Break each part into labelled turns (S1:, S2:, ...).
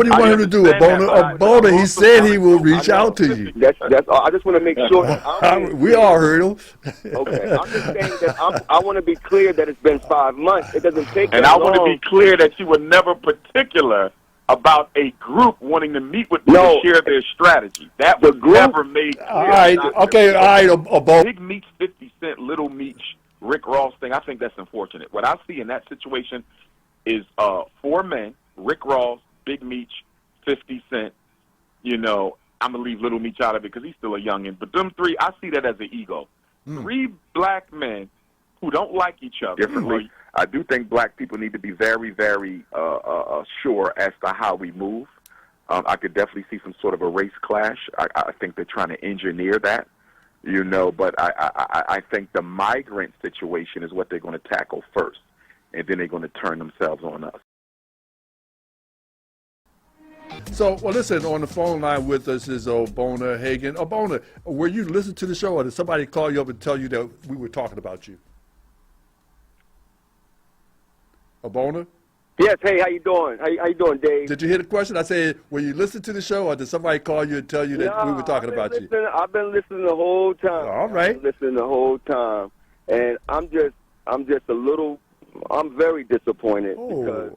S1: What do you want him to do? Abona, he said he will reach out to you.
S2: That's all. I just want to make sure.
S1: We all heard him.
S2: Okay, I'm just saying that I want to be clear that it's been 5 months. It doesn't take
S3: and
S2: that
S3: long.
S2: long.
S3: And I want to be clear that you were never particular about a group wanting to meet with me to share their strategy. That was never made clear.
S1: All right, okay, all right, Abona.
S3: Big Meech, 50 Cent, Little Meech, Rick Ross thing, I think that's unfortunate. What I see in that situation is 4 men, Rick Ross, Big Meech, 50 Cent. You know, I'm going to leave Little Meech out of it because he's still a youngin'. But them 3, I see that as an ego. 3 black men who don't like each other.
S4: Differently. I do think black people need to be very, very sure as to how we move. I could definitely see some sort of a race clash. I think they're trying to engineer that, you know, but I think the migrant situation is what they're going to tackle first, and then they're going to turn themselves on us.
S1: So, well, listen, on the phone line with us is Abona Hagan. Abona, were you listening to the show, or did somebody call you up and tell you that we were talking about you? Abona?
S2: Yes, hey, how you doing? How you doing, Dave?
S1: Did you hear the question? I said, were you listening to the show, or did somebody call you and tell you that we were talking about you?
S2: I've been listening the whole time.
S1: All right.
S2: I've been listening the whole time, and I'm very disappointed because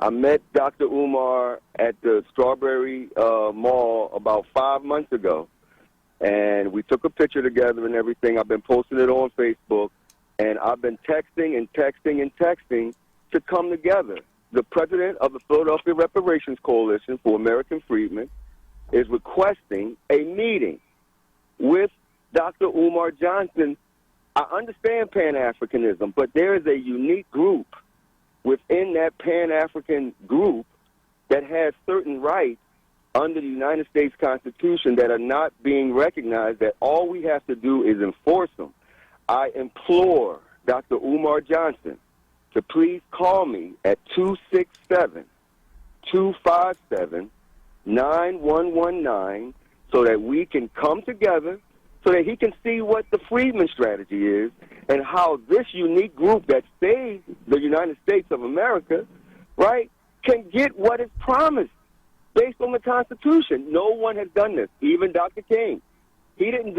S2: I met Dr. Umar at the Strawberry Mall about 5 months ago, and we took a picture together and everything. I've been posting it on Facebook, and I've been texting to come together. The president of the Philadelphia Reparations Coalition for American Freedmen is requesting a meeting with Dr. Umar Johnson. I understand Pan-Africanism, but there is a unique group within that Pan-African group that has certain rights under the United States Constitution that are not being recognized, that all we have to do is enforce them. I implore Dr. Umar Johnson to please call me at 267-257-9119 so that we can come together, so that he can see what the Freedman strategy is and how this unique group that saved the United States of America, right, can get what is promised based on the Constitution. No one has done this, even Dr. King. He didn't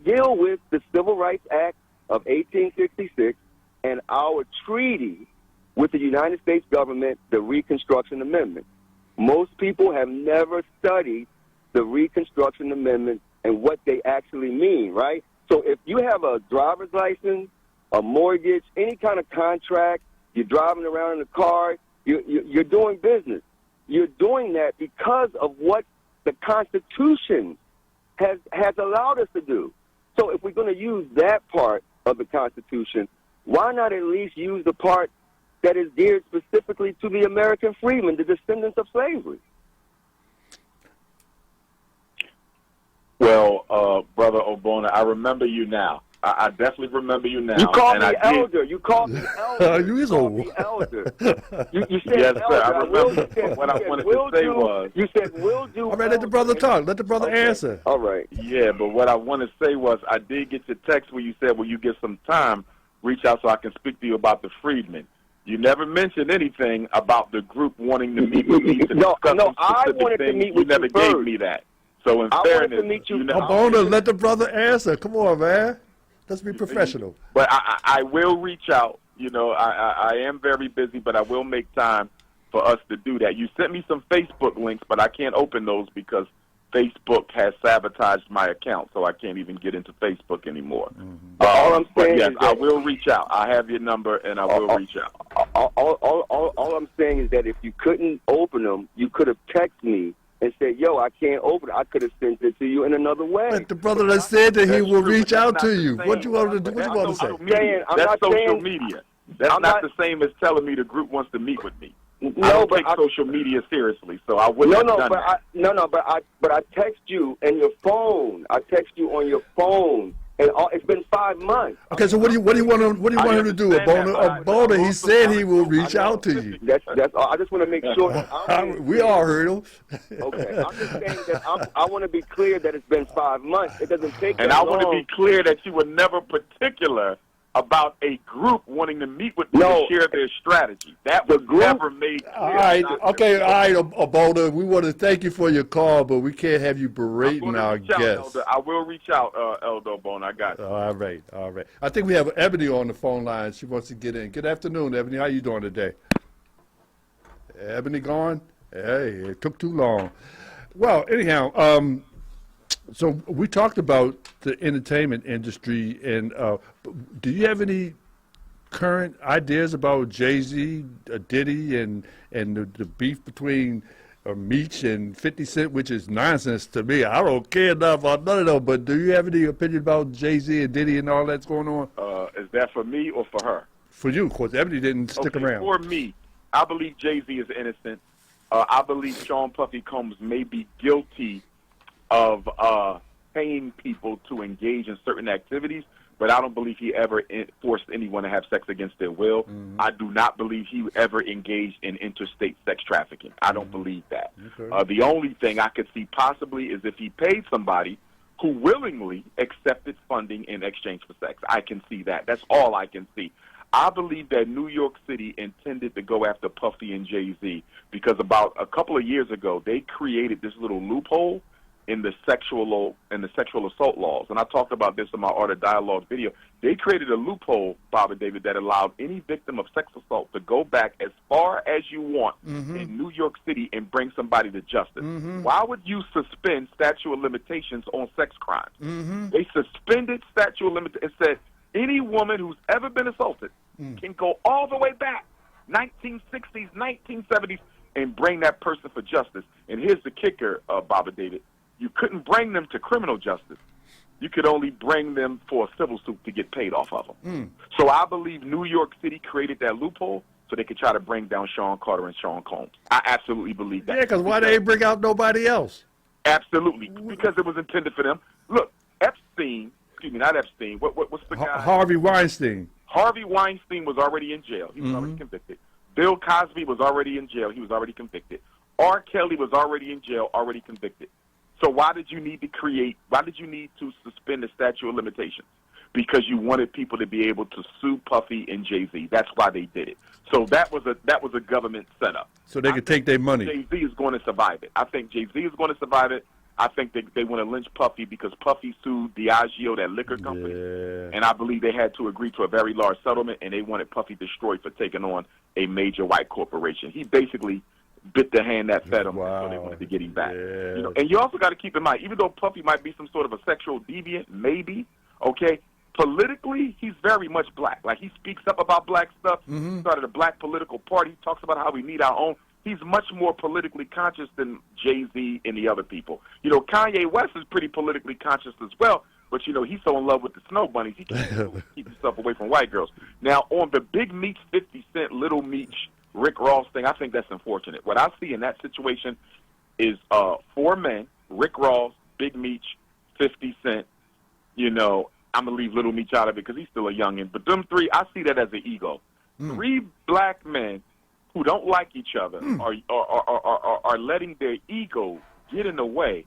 S2: deal with the Civil Rights Act of 1866 and our treaty with the United States government, the Reconstruction Amendment. Most people have never studied the Reconstruction Amendment and what they actually mean, right? So if you have a driver's license, a mortgage, any kind of contract, you're driving around in a car, you're doing business. You're doing that because of what the Constitution has allowed us to do. So if we're going to use that part of the Constitution, why not at least use the part that is geared specifically to the American freedmen, the descendants of slavery?
S3: Well, Brother Abona, I remember you now. I definitely remember you now.
S2: You called me elder. You called me elder.
S1: You
S2: called me elder. You said
S3: yes,
S2: elder.
S3: Sir, I remember. What I wanted to say was...
S2: You said, will do.
S1: All right, let the brother talk. Let the brother answer.
S2: All right.
S3: Yeah, but what I want to say was I did get your text where you said, well, you get some time, reach out so I can speak to you about the freedmen. You never mentioned anything about the group wanting to meet with me to discuss some specific things. You never gave me that. So in fairness,
S1: Abona, let the brother answer. Come on, man. Let's be professional.
S3: But I will reach out. You know, I am very busy, but I will make time for us to do that. You sent me some Facebook links, but I can't open those because Facebook has sabotaged my account, so I can't even get into Facebook anymore.
S2: All I'm saying is that
S3: I will reach out. I have your number, and I will reach out.
S2: All I'm saying is that if you couldn't open them, you could have texted me and said, yo, I can't open it. I could have sent it to you in another way.
S1: But the brother that said that he will reach out to you. What you want to do? What you want to say?
S3: That's social media. That's not the same as telling me the group wants to meet with me. I don't take social media seriously, so I wouldn't have done that.
S2: But I text you on your phone. I text you on your phone, and it's been 5 months.
S1: Okay, so what do you want him to do? Abona, he said he will reach out to you.
S2: That's all. I just want to make sure.
S1: We all heard him.
S2: Okay, I'm just saying that I want to be clear that it's been 5 months. It doesn't take.
S3: And I want to be clear that you were never particular about a group wanting to meet with me
S2: No.
S3: to share their strategy. That
S2: The
S3: was
S2: group-
S3: never made clear.
S1: All right,
S3: Not
S1: okay,
S3: the-
S1: all right, Abona, we want to thank you for your call, but we can't have you
S3: I'm
S1: berating
S3: gonna
S1: our
S3: reach out,
S1: guests.
S3: Elder. I will reach out, Elder Bone. I got you.
S1: All right, all right. I think we have Ebony on the phone line. She wants to get in. Good afternoon, Ebony. How you doing today? Ebony gone? Hey, it took too long. Well, anyhow, so we talked about the entertainment industry, and do you have any current ideas about Jay-Z, Diddy, and the beef between Meech and 50 Cent, which is nonsense to me? I don't care enough about none of them, but do you have any opinion about Jay-Z and Diddy and all that's going on?
S3: Is that for me or for her?
S1: For you, of course. Ebony didn't stick
S3: Okay,
S1: around.
S3: for me, I believe Jay-Z is innocent. I believe Sean Puffy Combs may be guilty of paying people to engage in certain activities, but I don't believe he ever forced anyone to have sex against their will.
S1: Mm-hmm.
S3: I do not believe he ever engaged in interstate sex trafficking. I don't believe that.
S1: Okay.
S3: The only thing I could see possibly is if he paid somebody who willingly accepted funding in exchange for sex. I can see that. That's all I can see. I believe that New York City intended to go after Puffy and Jay-Z because about a couple of years ago, they created this little loophole in the sexual assault laws. And I talked about this in my Art of Dialogue video. They created a loophole, Bob and David, that allowed any victim of sex assault to go back as far as you want in New York City and bring somebody to justice. Why would you suspend statute of limitations on sex crimes? They suspended statute of limitations and said any woman who's ever been assaulted can go all the way back, 1960s, 1970s, and bring that person for justice. And here's the kicker, Bob and David. You couldn't bring them to criminal justice. You could only bring them for a civil suit to get paid off of them. So I believe New York City created that loophole so they could try to bring down Sean Carter and Sean Combs. I absolutely believe that.
S1: Yeah, because why they bring out nobody else?
S3: Absolutely, because it was intended for them. Look, Epstein, excuse me, not Epstein, what's the guy?
S1: Harvey Weinstein.
S3: Harvey Weinstein was already in jail. He was already convicted. Bill Cosby was already in jail. He was already convicted. R. Kelly was already in jail, already convicted. So why did you need to suspend the statute of limitations? Because you wanted people to be able to sue Puffy and Jay-Z. That's why they did it. So that was a government setup.
S1: So they could take their money.
S3: Jay-Z is going to survive it. I think Jay-Z is going to survive it. I think they want to lynch Puffy because Puffy sued Diageo, that liquor company, and I believe they had to agree to a very large settlement, and they wanted Puffy destroyed for taking on a major white corporation. He basically bit the hand that fed him, so they wanted to get him back.
S1: Yeah.
S3: You know, and you also got to keep in mind, even though Puffy might be some sort of a sexual deviant, maybe, okay, politically, he's very much black. Like, he speaks up about black stuff. He started a black political party. He talks about how we need our own. He's much more politically conscious than Jay-Z and the other people. You know, Kanye West is pretty politically conscious as well, but, you know, he's so in love with the snow bunnies, he can't keep himself away from white girls. Now, on the Big Meech, 50 Cent, Little Meech, Rick Ross thing, I think that's unfortunate. What I see in that situation is 4 men, Rick Ross, Big Meech, 50 Cent. You know, I'm going to leave Little Meech out of it because he's still a youngin'. But them 3, I see that as an ego. 3 black men who don't like each other are letting their ego get in the way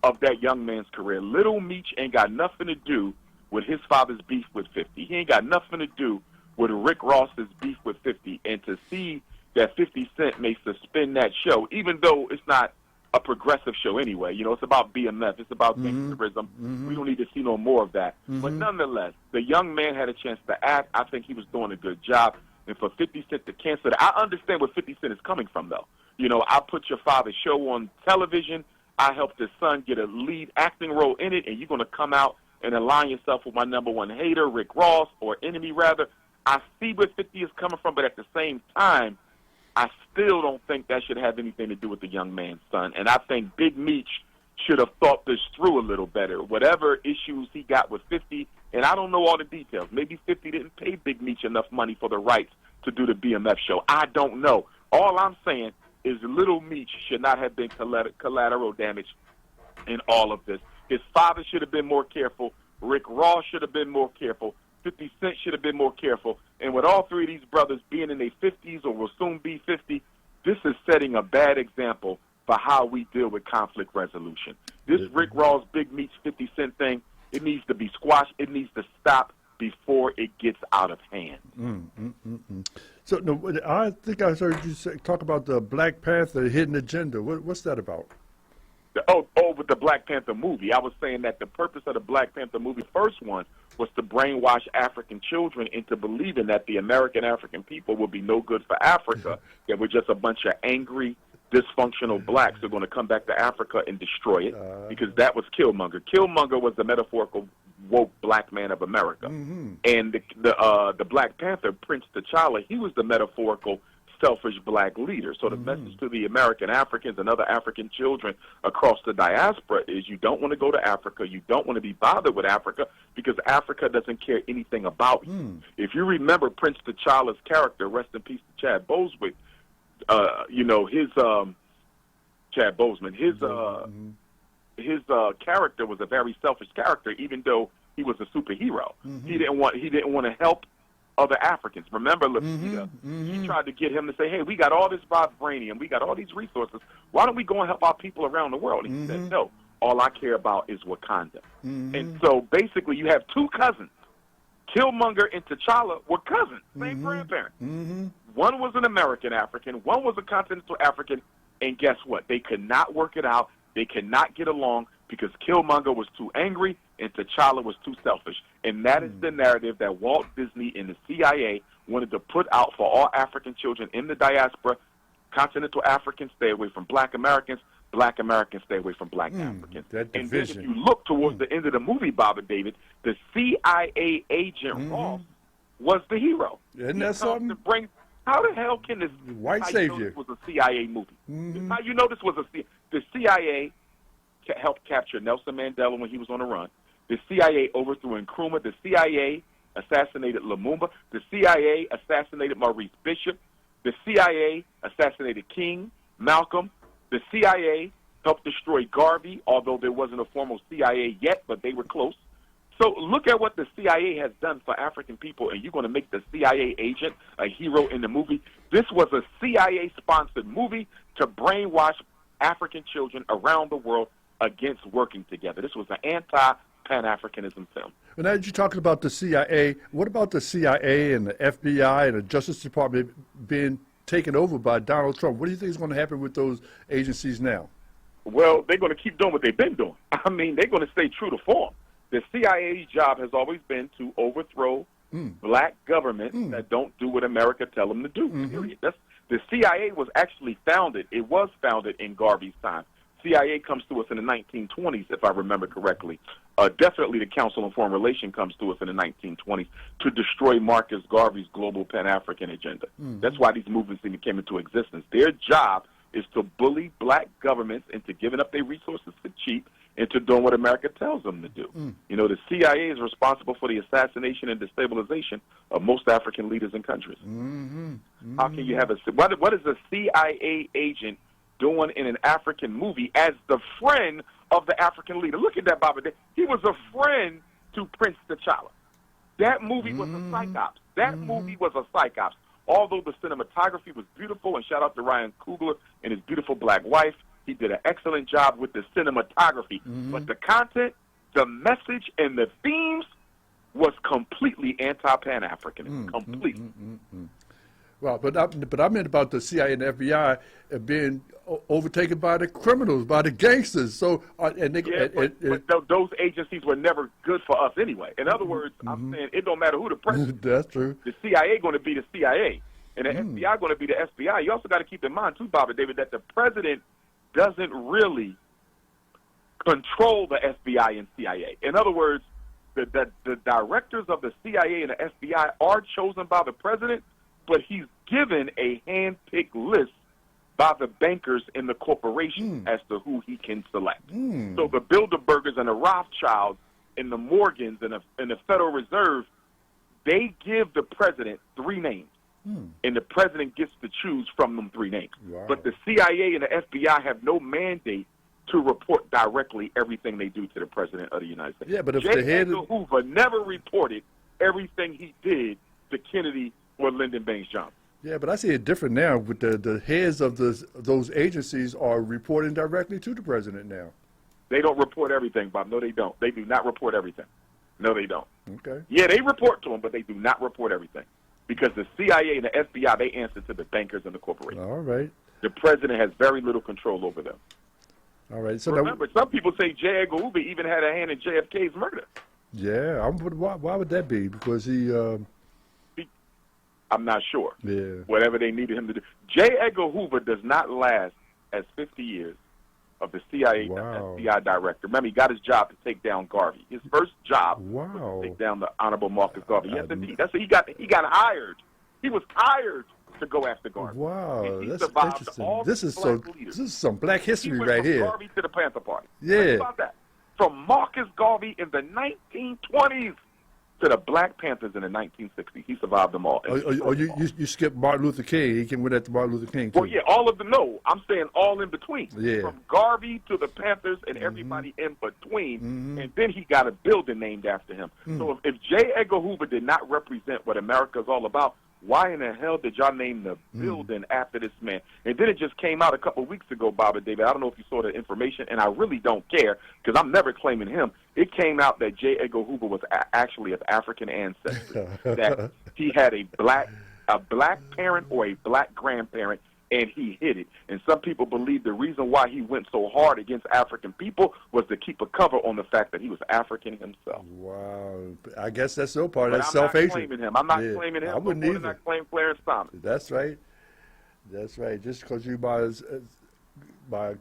S3: of that young man's career. Little Meech ain't got nothing to do with his father's beef with 50. He ain't got nothing to do with Rick Ross's beef with 50. And to see that 50 Cent may suspend that show, even though it's not a progressive show anyway. You know, it's about BMF. It's about gangsterism. We don't need to see no more of that. But nonetheless, the young man had a chance to act. I think he was doing a good job. And for 50 Cent to cancel that, I understand where 50 Cent is coming from, though. You know, I put your father's show on television. I helped his son get a lead acting role in it, and you're going to come out and align yourself with my number one hater, Rick Ross, or enemy, rather. I see where 50 is coming from, but at the same time, I still don't think that should have anything to do with the young man's son. And I think Big Meech should have thought this through a little better. Whatever issues he got with 50, and I don't know all the details. Maybe 50 didn't pay Big Meech enough money for the rights to do the BMF show. I don't know. All I'm saying is Little Meech should not have been collateral damage in all of this. His father should have been more careful. Rick Ross should have been more careful. 50 Cent should have been more careful. And with all 3 of these brothers being in their 50s or will soon be 50, this is setting a bad example for how we deal with conflict resolution. This Rick Ross, Big Meech, 50 Cent thing, it needs to be squashed. It needs to stop. before it gets out of hand.
S1: So no, I think I heard you talk about the Black Panther hidden agenda. What's that about?
S3: With the Black Panther movie, I was saying that the purpose of the Black Panther movie, first one, was to brainwash African children into believing that the American African people would be no good for Africa, that we're just a bunch of angry, dysfunctional blacks who are going to come back to Africa and destroy it, because that was Killmonger. Killmonger was the metaphorical woke black man of America. And the Black Panther, Prince T'Challa, he was the metaphorical selfish black leader. So the message to the American Africans and other African children across the diaspora is you don't want to go to Africa, you don't want to be bothered with Africa, because Africa doesn't care anything about you. If you remember Prince T'Challa's character, rest in peace to Chad Boseman, Chad Boseman, his character was a very selfish character, even though he was a superhero. He didn't want to help other Africans. Remember Lupita? He tried to get him to say, hey, we got all this vibranium, we got all these resources, why don't we go and help our people around the world? And he said, no, all I care about is Wakanda. And so basically you have two cousins. Killmonger and T'Challa were cousins, same grandparents. One was an American African, one was a continental African, and guess what? They could not work it out. They could not get along because Killmonger was too angry and T'Challa was too selfish. And that is the narrative that Walt Disney and the CIA wanted to put out for all African children in the diaspora. Continental Africans stay away from black Americans stay away from black Africans.
S1: That
S3: and
S1: division.
S3: then if you look towards the end of the movie, Bobby David, the CIA agent Ross was the hero.
S1: Isn't that something?
S3: How the hell can this
S1: White savior.
S3: This was a CIA movie? How you know this was the CIA helped capture Nelson Mandela when he was on the run. The CIA overthrew Nkrumah. The CIA assassinated Lumumba. The CIA assassinated Maurice Bishop. The CIA assassinated King, Malcolm. The CIA helped destroy Garvey, although there wasn't a formal CIA yet, but they were close. So look at what the CIA has done for African people, and you're going to make the CIA agent a hero in the movie. This was a CIA-sponsored movie to brainwash African children around the world against working together. This was an anti-Pan-Africanism film.
S1: Well, now that you're talking about the CIA, what about the CIA and the FBI and the Justice Department being taken over by Donald Trump? What do you think is going to happen with those agencies now?
S3: Well, they're going to keep doing what they've been doing. I mean, they're going to stay true to form. The CIA's job has always been to overthrow black governments that don't do what America tell them to do. Period. The CIA was actually founded. It was founded in Garvey's time. CIA comes to us in the 1920s, if I remember correctly. Definitely the Council on Foreign Relations comes to us in the 1920s to destroy Marcus Garvey's global Pan-African agenda. That's why these movements even came into existence. Their job is to bully black governments into giving up their resources for cheap into doing what America tells them to do. You know, the CIA is responsible for the assassination and destabilization of most African leaders and countries. How can you have what is a CIA agent doing in an African movie as the friend of the African leader? Look at that, Bobby. He was a friend to Prince T'Challa. That movie was a psychops. That movie was a psychops. Although the cinematography was beautiful, and shout out to Ryan Coogler and his beautiful black wife, he did an excellent job with the cinematography. But the content, the message, and the themes was completely anti-Pan-African. Completely.
S1: Well, but I meant about the CIA and the FBI being overtaken by the criminals, by the gangsters. So, but
S3: those agencies were never good for us anyway. In other words, I'm saying it don't matter who the president is.
S1: That's true.
S3: The CIA going to be the CIA, and the FBI going to be the FBI. You also got to keep in mind, too, Bobby David, that the president doesn't really control the FBI and CIA. In other words, the directors of the CIA and the FBI are chosen by the president, but he's given a hand-picked list by the bankers in the corporation as to who he can select. So the Bilderbergers and the Rothschilds and the Morgans and the Federal Reserve, they give the president 3 names. And the president gets to choose from them 3 names.
S1: Wow.
S3: But the CIA and the FBI have no mandate to report directly everything they do to the president of the United States.
S1: Yeah, but if
S3: J.
S1: the head
S3: Edgar Hoover never reported everything he did to Kennedy or Lyndon Baines Johnson.
S1: Yeah, but I see it different now. With the heads of those agencies are reporting directly to the president now.
S3: They don't report everything, Bob. No, they don't. They do not report everything. No, they don't.
S1: Okay.
S3: Yeah, they report to them, but they do not report everything. Because the CIA and the FBI, they answer to the bankers and the corporations.
S1: All right.
S3: The president has very little control over them.
S1: All right. So
S3: Remember, some people say J. Edgar Hoover even had a hand in JFK's murder.
S1: yeah, why would that be? Because he
S3: I'm not sure.
S1: yeah.
S3: Whatever they needed him to do. J. Edgar Hoover does not last as 50 years of the CIA
S1: Wow.
S3: FBI director. Remember, he got his job to take down Garvey. His first job
S1: Wow.
S3: was to take down the Honorable Marcus Garvey. Yes, indeed. That's what he got. He got hired. He was hired to go after Garvey.
S1: Wow,
S3: And he
S1: that's
S3: survived
S1: interesting.
S3: all
S1: This
S3: the
S1: is so.
S3: black leaders.
S1: This is some black history
S3: He went
S1: right
S3: from
S1: here.
S3: Garvey to the Panther Party.
S1: Yeah.
S3: Think about that. From Marcus Garvey in the 1920s to the Black Panthers in the 1960s. He survived them all.
S1: You skipped Martin LutherKing. He came with that to Martin Luther King too.
S3: Well, yeah, all of them. No, I'm saying all in between.
S1: Yeah.
S3: From Garvey to the Panthers and everybody in between. And then he got a building named after him. So if J. Edgar Hoover did not represent what America's all about, why in the hell did y'all name the building after this man? And then it just came out a couple of weeks ago, Bob and David. I don't know if you saw the information, and I really don't care because I'm never claiming him. It came out that J. Edgar Hoover was actually of African ancestry, that he had a black parent or a black grandparent, and he hid it. And some people believe the reason why he went so hard against African people was to keep a cover on the fact that he was African himself.
S1: Wow, I guess that's no part.
S3: But
S1: That's
S3: I'm not
S1: self-hatred.
S3: claiming him. I'm not claiming him.
S1: I wouldn't
S3: more
S1: either.
S3: than I claim Clarence Thomas.
S1: That's right. That's right. Just because you by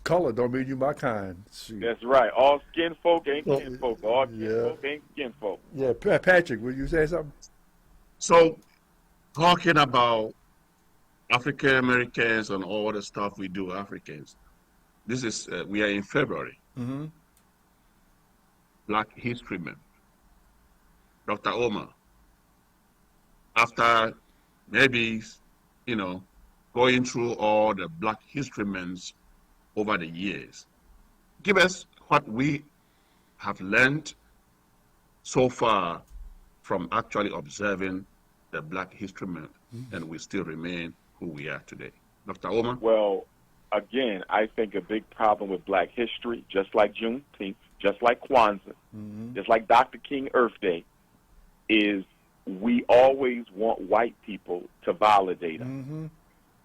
S1: color don't mean you my kind. Shoot.
S3: That's right. All skin folk ain't
S1: Well,
S3: kin folk. All kin
S1: yeah.
S3: folk ain't skin folk.
S1: Yeah, Patrick, would you say something?
S5: So, talking about African Americans and all the stuff we do, Africans. This is we are in February.
S1: Mm-hmm.
S5: Black History Month. Dr. Umar, after maybe going through all the Black History Months over the years, give us what we have learned so far from actually observing the Black History Month, and we still remain who we are today. Dr. Umar?
S3: Well, again, I think a big problem with black history, just like Juneteenth, just like Kwanzaa, just like Dr. King Earth Day, is we always want white people to validate us.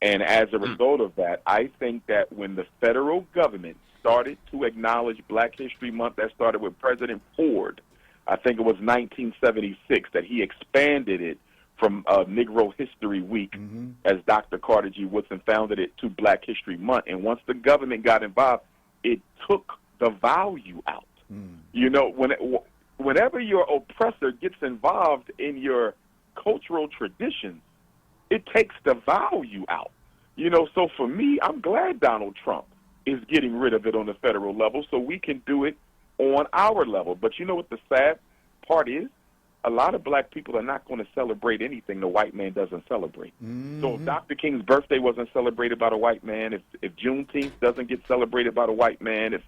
S3: And as a result of that, I think that when the federal government started to acknowledge Black History Month, that started with President Ford, I think it was 1976, that he expanded it from Negro History Week, as Dr. Carter G. Woodson founded it, to Black History Month. And once the government got involved, it took the value out. You know, whenever your oppressor gets involved in your cultural traditions, it takes the value out. You know, so for me, I'm glad Donald Trump is getting rid of it on the federal level so we can do it on our level. But you know what the sad part is? A lot of black people are not going to celebrate anything the white man doesn't celebrate. So if Dr. King's birthday wasn't celebrated by the white man, if Juneteenth doesn't get celebrated by the white man, if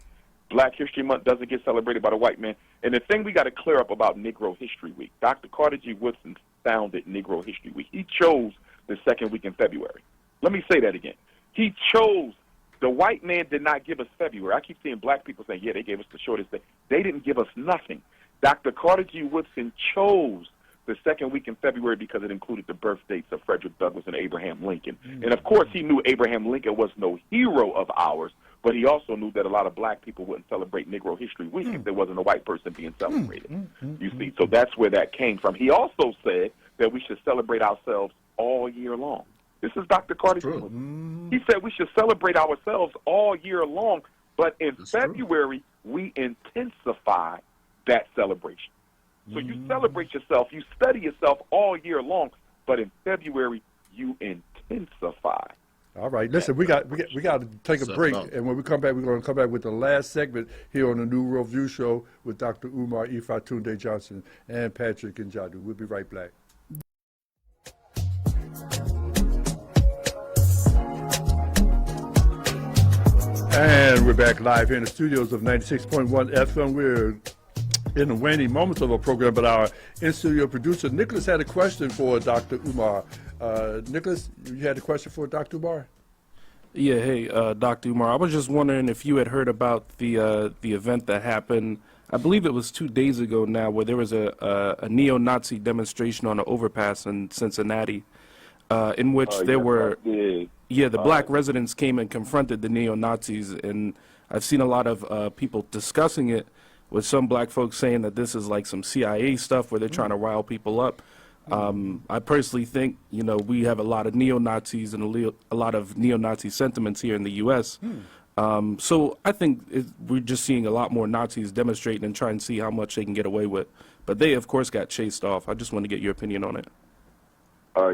S3: Black History Month doesn't get celebrated by the white man, and the thing we got to clear up about Negro History Week, Dr. Carter G. Woodson founded Negro History Week. He chose the second week in February. Let me say that again. He chose. The white man did not give us February. I keep seeing black people saying, yeah, they gave us the shortest day. They didn't give us nothing. Dr. Carter G. Woodson chose the second week in February because it included the birth dates of Frederick Douglass and Abraham Lincoln. And, of course, he knew Abraham Lincoln was no hero of ours, but he also knew that a lot of black people wouldn't celebrate Negro History Week if there wasn't a white person being celebrated. You see, so that's where that came from. He also said that we should celebrate ourselves all year long. This is Dr. Carter G. Woodson. He said we should celebrate ourselves all year long, but in February, we intensify that celebration. So you celebrate yourself, you study yourself all year long, but in February you intensify.
S1: All right, listen, we got to take a break, and when we come back, we're going to come back with the last segment here on the New World View Show with Dr. Umar Tunde Johnson and Patrick Njadu. We'll be right back. And we're back live here in the studios of 96.1 FM. We're in the waning moments of our program, but our in-studio producer, Nicholas, had a question for Dr. Umar. Nicholas, you had a question for Dr. Umar?
S6: Yeah, hey, Dr. Umar, I was just wondering if you had heard about the event that happened I believe it was 2 days ago now, where there was a neo-Nazi demonstration on an overpass in Cincinnati, in which there were, the black residents came and confronted the neo-Nazis, and I've seen a lot of people discussing it, with some black folks saying that this is like some CIA stuff where they're trying to rile people up. I personally think, we have a lot of neo-Nazis and a lot of neo-Nazi sentiments here in the U.S., so I think we're just seeing a lot more Nazis demonstrating and trying to see how much they can get away with. But they, of course, got chased off. I just want to get your opinion on it.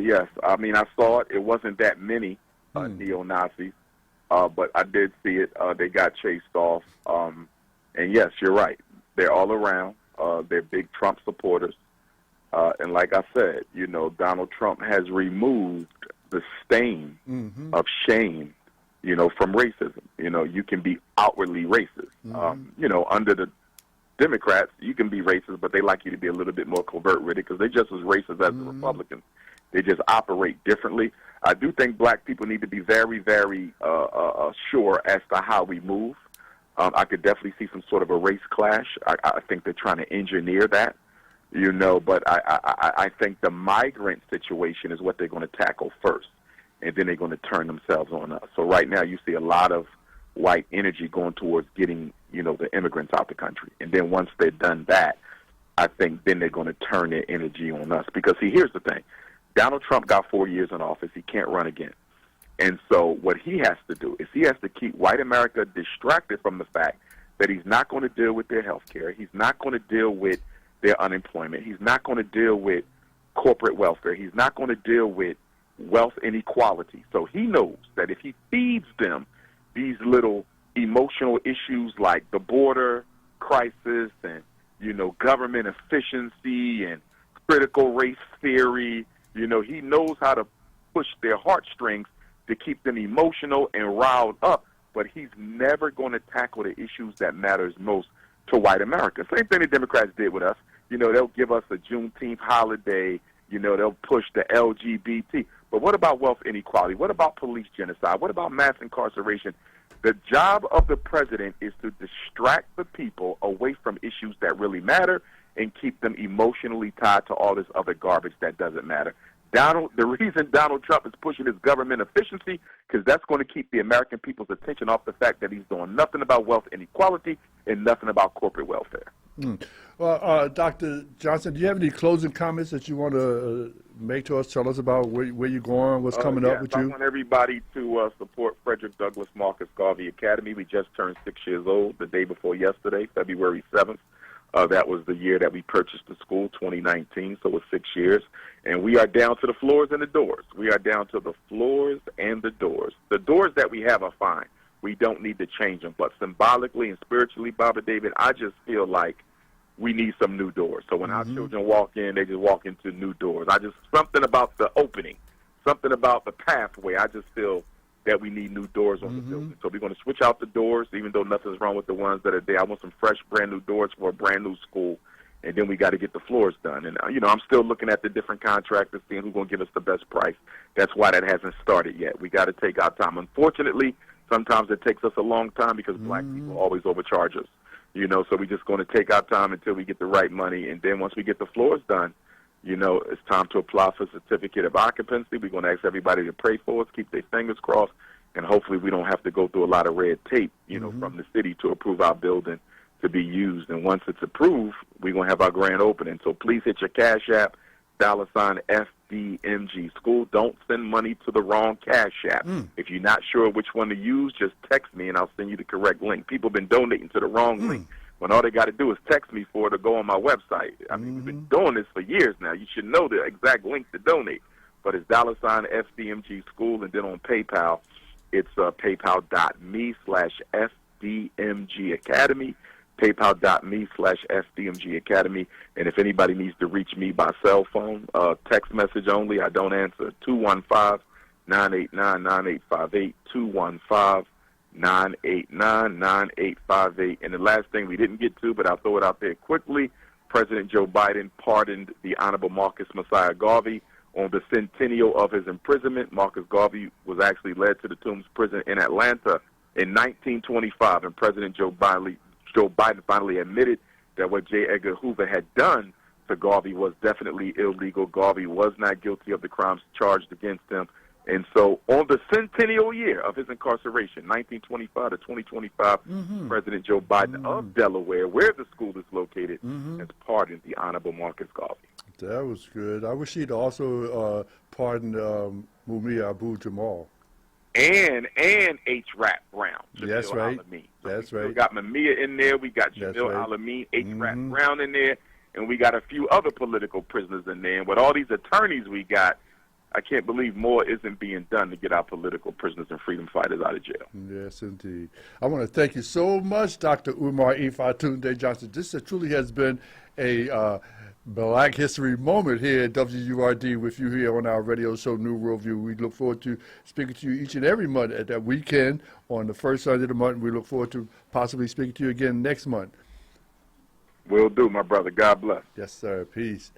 S4: Yes, I mean, I saw it. It wasn't that many neo-Nazis, but I did see it. They got chased off. And yes, you're right. They're all around. They're big Trump supporters. And like I said, Donald Trump has removed the stain of shame from racism. You can be outwardly racist. Under the Democrats, you can be racist, but they like you to be a little bit more covert with it because they're just as racist as the Republicans. They just operate differently. I do think black people need to be very, very sure as to how we move. I could definitely see some sort of a race clash. I think they're trying to engineer that, but I think the migrant situation is what they're going to tackle first. And then they're going to turn themselves on us. So right now you see a lot of white energy going towards getting, the immigrants out the country. And then once they've done that, I think then they're going to turn their energy on us. Because, see, here's the thing. Donald Trump got 4 years in office. He can't run again. And so what he has to do is he has to keep white America distracted from the fact that he's not going to deal with their health care. He's not going to deal with their unemployment. He's not going to deal with corporate welfare. He's not going to deal with wealth inequality. So he knows that if he feeds them these little emotional issues like the border crisis and, government efficiency and critical race theory, he knows how to push their heartstrings to keep them emotional and riled up, but he's never going to tackle the issues that matters most to white America. Same thing the Democrats did with us. They'll give us a Juneteenth holiday. They'll push the LGBT. But what about wealth inequality? What about police genocide? What about mass incarceration? The job of the president is to distract the people away from issues that really matter and keep them emotionally tied to all this other garbage that doesn't matter. The reason Donald Trump is pushing his government efficiency, because that's going to keep the American people's attention off the fact that he's doing nothing about wealth inequality and nothing about corporate welfare.
S1: Well, Dr. Johnson, do you have any closing comments that you want to make to us? Tell us about where you're going, what's coming up with you.
S4: I want everybody to support Frederick Douglass Marcus Garvey Academy. We just turned 6 years old the day before yesterday, February 7th. That was the year that we purchased the school, 2019, so it's 6 years. And we are down to the floors and the doors. We are down to the floors and the doors. The doors that we have are fine. We don't need to change them. But symbolically and spiritually, Baba David, I just feel like we need some new doors. So when our children walk in, they just walk into new doors. Something about the opening, something about the pathway, I just feel that we need new doors on the building. So we're going to switch out the doors, even though nothing's wrong with the ones that are there. I want some fresh, brand new doors for a brand new school. And then we got to get the floors done. And, I'm still looking at the different contractors, seeing who's going to give us the best price. That's why that hasn't started yet. We got to take our time. Unfortunately, sometimes it takes us a long time because black people always overcharge us. So we're just going to take our time until we get the right money. And then once we get the floors done, it's time to apply for a certificate of occupancy. We're going to ask everybody to pray for us, keep their fingers crossed, and hopefully we don't have to go through a lot of red tape, from the city to approve our building to be used. And once it's approved, we're going to have our grand opening. So please hit your Cash App, $FDMG School. Don't send money to the wrong Cash App. If you're not sure which one to use, just text me and I'll send you the correct link. People have been donating to the wrong link, when all they got to do is text me for it to go on my website. I mean, we've been doing this for years now. You should know the exact link to donate. But it's $FDMG School, and then on PayPal, it's paypal.me/FDMG Academy, paypal.me/FDMG Academy. And if anybody needs to reach me by cell phone, text message only, I don't answer, 215-989-9858, 215-989-9858. And the last thing we didn't get to, but I'll throw it out there quickly, President Joe Biden pardoned the Honorable Marcus Messiah Garvey on the centennial of his imprisonment. Marcus Garvey was actually led to the Tombs prison in Atlanta in 1925, and President Joe Biden finally admitted that what J. Edgar Hoover had done to Garvey was definitely illegal. Garvey was not guilty of the crimes charged against him. And so on the centennial year of his incarceration, 1925 to 2025, President Joe Biden of Delaware, where the school is located, has pardoned the Honorable Marcus Garvey.
S1: That was good. I wish he'd also pardoned Mumia Abu-Jamal.
S4: And H. Rap Brown.
S1: That's
S4: Jamil
S1: right.
S4: Alameen.
S1: That's
S4: We
S1: right.
S4: got Mamiya in there. We got
S1: That's
S4: Jamil
S1: right.
S4: Alameen, H. Rap Brown in there. And we got a few other political prisoners in there. And with all these attorneys we got, I can't believe more isn't being done to get our political prisoners and freedom fighters out of jail.
S1: Yes, indeed. I want to thank you so much, Dr. Umar Johnson. This truly has been a Black History moment here at WURD with you here on our radio show, New Worldview. We look forward to speaking to you each and every month at that weekend on the first Sunday of the month. We look forward to possibly speaking to you again next month.
S4: Will do, my brother. God bless.
S1: Yes, sir. Peace.